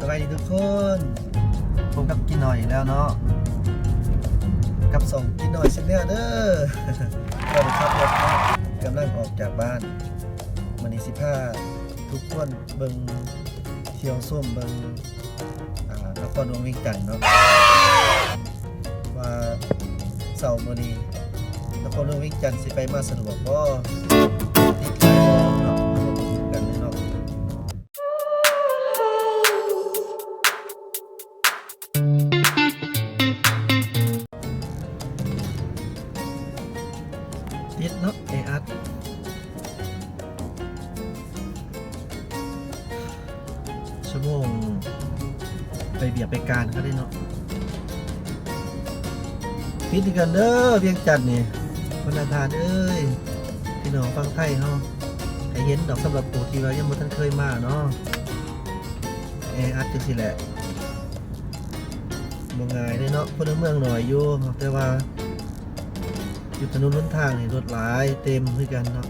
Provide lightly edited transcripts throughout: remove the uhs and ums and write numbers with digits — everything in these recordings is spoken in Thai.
วัสดีทุกคนผมกับกินหน่อยแล้วเนาะกับส่งกินหน่อยเช่นเดียวเด้อก็ขับรถเนาะกำลังออกจากบ้านมันนี้15ทุกคนเบิ่งเที่ยวส้มเบิ่งนครหลวงเวียงจันทน์เนาะว่าเสาร์มื้อนี้นครหลวงเวียงจันทน์สิไปมาสะดวกบ่ติดใจบ่เนาะมาเบิ่งกันเนาะติดเนาะอัดชั่วโมงไปเบียดไปการก็ได้เนาะพิธีกันเด้อเวียงจันทน์นี่วันอังคารเอ้ยพี่น้องฟังไทยเนาะให้เห็นดอกสำหรับผู้ที่ว่ายังบ่ทันเคยมาเนาะอัดจังซี่แหละบ่ง่ายเด้เนาะคนในเมืองหน่อยอยู่แต่ว่าอยู่ถนนหนทางนี่รถหลายเต็มคือกันเนาะ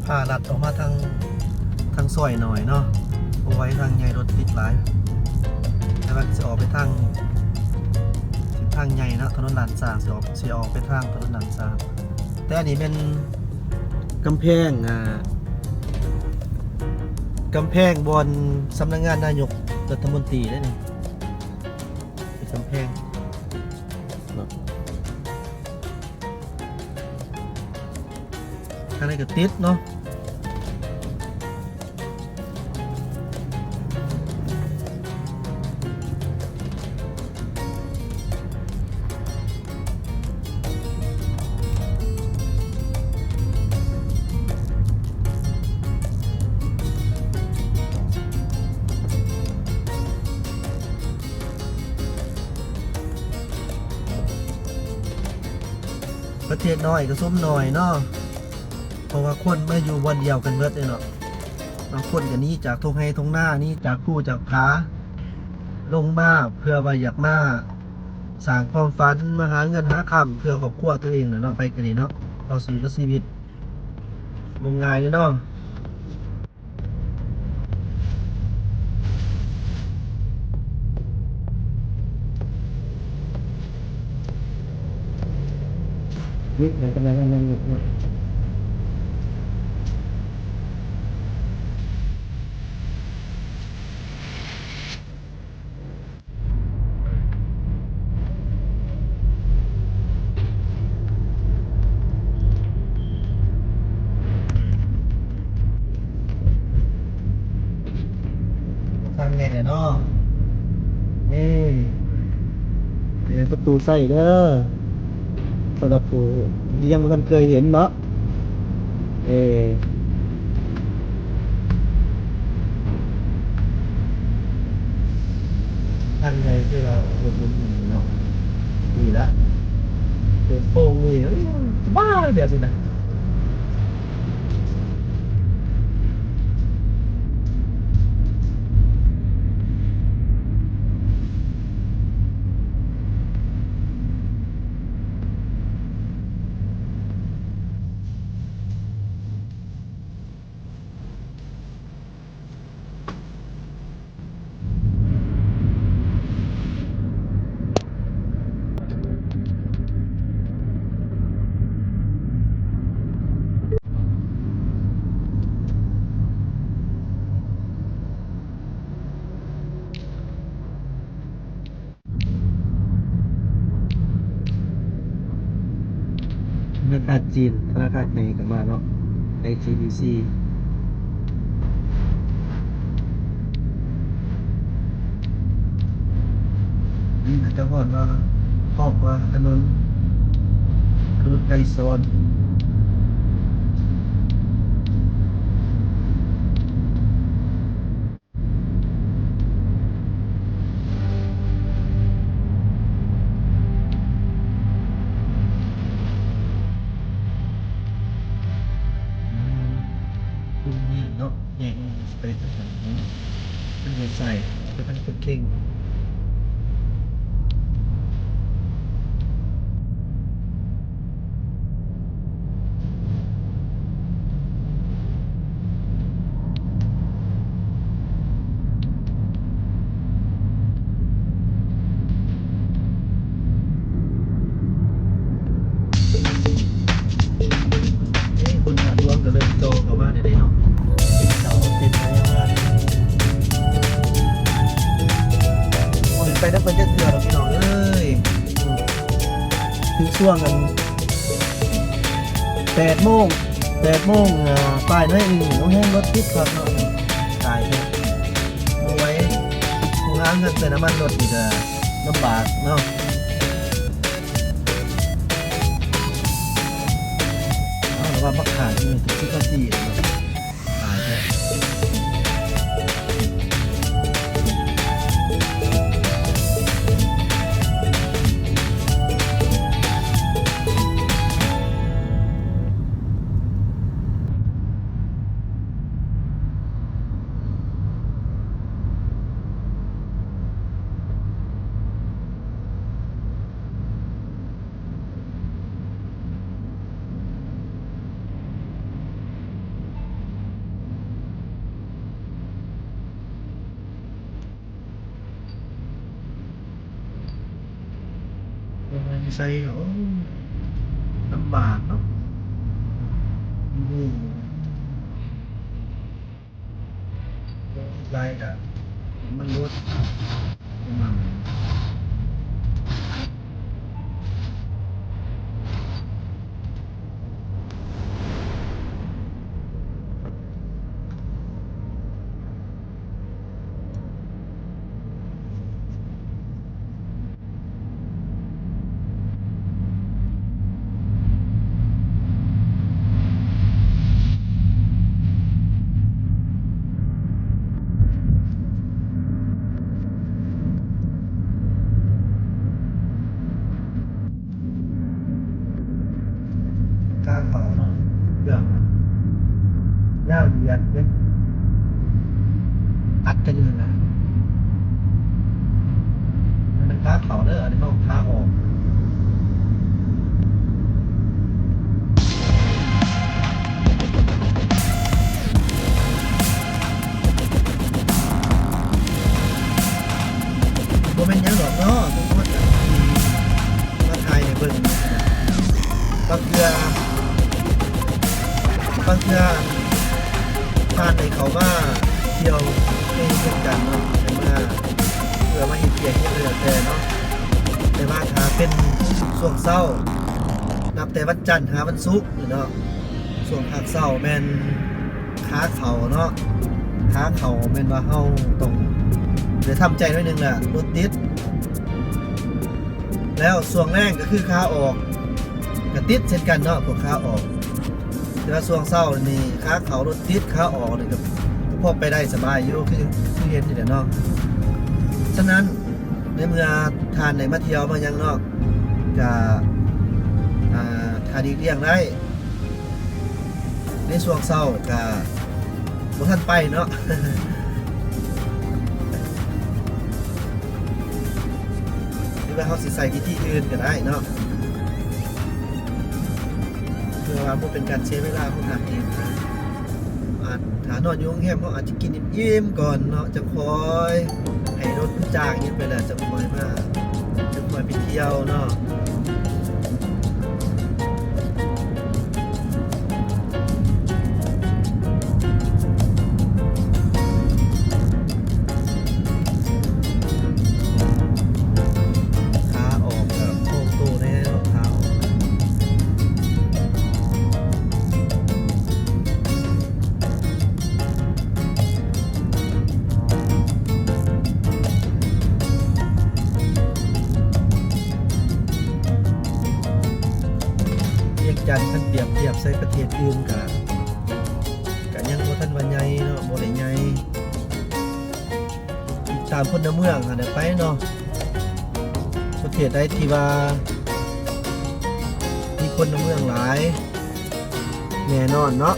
พาลัดออกมาทางซอยหน่อยเนาะเอาไว้ทางใหญ่รถติดหลายแต่ว่าสิออกไปทางใหญ่เนาะถนนลานสร้างสิออกไปทางถนนลานสร้างแต่อันนี้เป็นกำแพงบนสำนักงานนายกรัฐมนตรีได้นี่เป็นกำแพงข้างในก็ติดเนาะประเทศน้อยก็ส้มน้อยเนาะเพราะว่าคนไม่อยู่วันเดียวกันเบิดเลยเนาะบางคนก็นี้จากทงไฮทงหน้านี่จากผู้จากผาลงมาเพื่อว่าอยากมาสร้างความฝันมาหาเงินหาคำเพื่อครอบครัวตัวเองเนาะไปกันนี่เนาะเอาสู่ชีวิตมงง่ายเลยเนาะวิทย์ไหนกันไหนกันไหนทางไงเนี่ยเนาะนี่เป็นประตูใส่เด้อสำหรับผู้ยังไม่เคยเห็นเนาะทางไงที่เราเห็นเนาะดีละเป็นโป่งนี่บ้าเดี๋ยวสินะธนาคารจีนธนาคารในกันมาเนาะ IGBC นี่จะบอกว่าครอบว่าถนนไกลโซนตรงนี้เนาะแยกไปทางนี้เป็นหัวใจเป็นทางเป็นเข่ง ช่วงกัน8 โมงป้ายน้อยนึงน้องแห้งรถติดครับเนาะตายเลยเอาไว้ผู้งานกันเติมน้ำมันรถอีกลำบากเนาะแต่ว่าบักขาดนี่ทุกที่เนาะตายเลยใส่ลำบากเนาะไล่กับมันรถมันกล้าเป่าเนาะเรื่องย่าเวียนเป็นอัดกันอยู่นะมันกล้าเป่าเด้ออันนี้เขากล้าออกบ่แม่นหยังดอกเนาะทุกคนมาไทยให้เบิ่งบางเทื่อผ่านในเขาว่าเที่ยวในเช่นกันเนาะแต่ว่าเพื่อมาเห็นเกียรติเลยแต่เนาะแต่ว่าถ้าเป็นช่วงเช้านับแต่วันจันทร์หาวันศุกร์เนาะช่วงภาคเช้าแม่นขาเขาเนาะขาเขาแม่นว่าเฮาต้องเดี๋ยวทำใจหน่อยนึงแหละรถติดแล้วช่วงแรกก็คือขาออกก็ติดเช่นกันเนาะพวกขาออกแต่ว่าช่วงเช้านี่ขาเขารถติดขาออกนี่ก็พอไปได้สบายอยู่คือเห็นนี่แหละเนาะฉะนั้นในเมื่อทานในมาเที่ยวมายังเนาะจะทานดีเลี่ยงได้ในช่วงเช้าก็บ่ทันไปเนาะ หรือว่าเขาสิใส่วิธีอื่นก็ได้เนาะเพื่อว่าบ่เป็นการเสียเวลาของทางเองนะอาจถ้านอนอยู่โรงแรมเขาอาจจะกินอิ่มๆก่อนเนาะจะคอยให้รถจางยิ่งไปแล้วจะคอยไปเที่ยวเนาะขาออกกับโค้งโตแน่รองเท้าจันท่านเปรียบเทียบใส่ประเทศอื่นกับยังบ่ทันว่าใหญ่เนาะบ่ได้ใหญ่ตามคนในเมืองอันนั้นไปเนาะประเทศใดที่ว่ามีคนในเมืองหลายแน่นอนเนาะ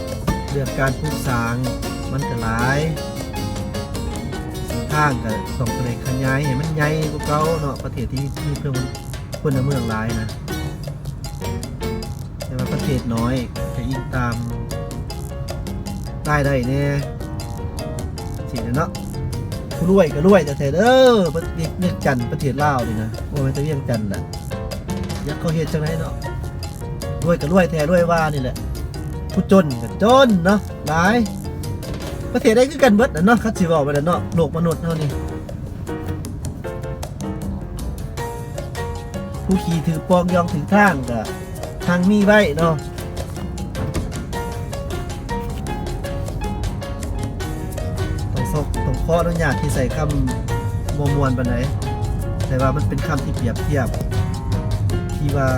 เรื่องการปลูกสร้างมันก็หลายทางก็ต้องไปขยายให้มันใหญ่กว่าเก่าเนาะประเทศที่มีเพิ่มคนในเมืองหลายนะแต่ว่าประเทศน้อยจะยิ่งตามได้เนี่ยสิเนาะผู้รวยก็รวยแต่เด้อประเทศเวียงจันทน์ประเทศลาวนี่นะว่ามันจะเวียงจันทน์แหละยักเขาเฮ็ดจังไดเนาะรวยก็รวยแท้รวยว่านี่แหละผู้จนก็จนเนาะหลายประเทศได้คือกันเบิดเนาะคัดสิเว้าไปแล้วเนาะโลกมนุษย์เฮานี่ผ ผู้ขี่ถือปองยองถึงทางก็ทางมีไว้เนาะต้องขออนุญาตที่ใส่คำมวลปานไหนแต่ว่ามันเป็นคำที่เปรียบเทียบที่ว่า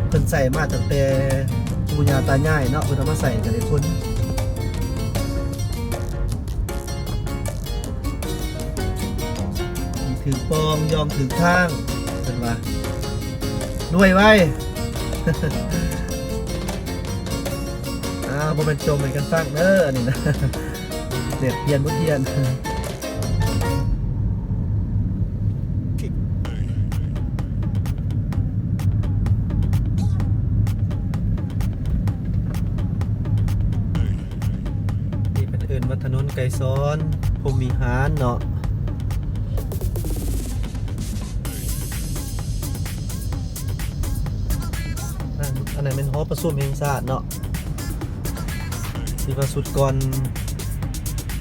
เพิ่นใส่มาตั้งแต่ปู่ย่าตายายเนาะเพิ่นเอามาใส่กันได้คนถือปองยอมถือข้างเป็นว่าด้วยไว้ บ่เป็นโจมเหมือนกันฟังเด้อนี่นะ เด็ดเพียนบ่เพียนนี่เป็นเอิ้นว่าถนนไกรซ้อนพรหมวิหารเนาะอันนั้นเป็นหอประชุมแห่งชาติเนาะที่ว่าสุดก่อน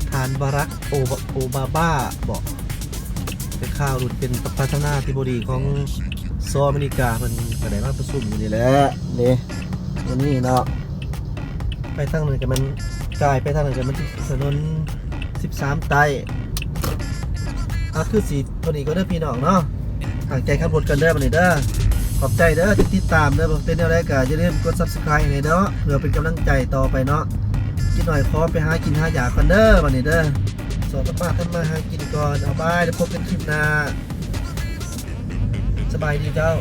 ทานบารักโอบามาบอกเป็นข่าวหลุดเป็นประธานาธิบดีของสหรัฐอเมริกาเพิ่นก็ได้มาประชุมอยู่นี่แหละนี่วันนี้เนาะไปทางนั้นก็มันกลายไปทางนั้นก็มันถนน13ไต้คือสิตัวนี้ก็เด้อพี่น้องเนาะห่างใจขับรถกันเด้อบัดนี้เด้อขอบใจเด้อที่ติดตามเด้อเป็นแนวใดก็อย่าลืมกด Subscribe ให้เนาะเพื่อเป็นกำลังใจต่อไปเนาะกินหน่อยขอไปหากินหาอยากก่อนเด้อบัดนี้เด้อสอนป้าท่านมาหากินก่อนเอาบายเดี๋ยวพบกันคลิปหน้าสบายดีเจ้า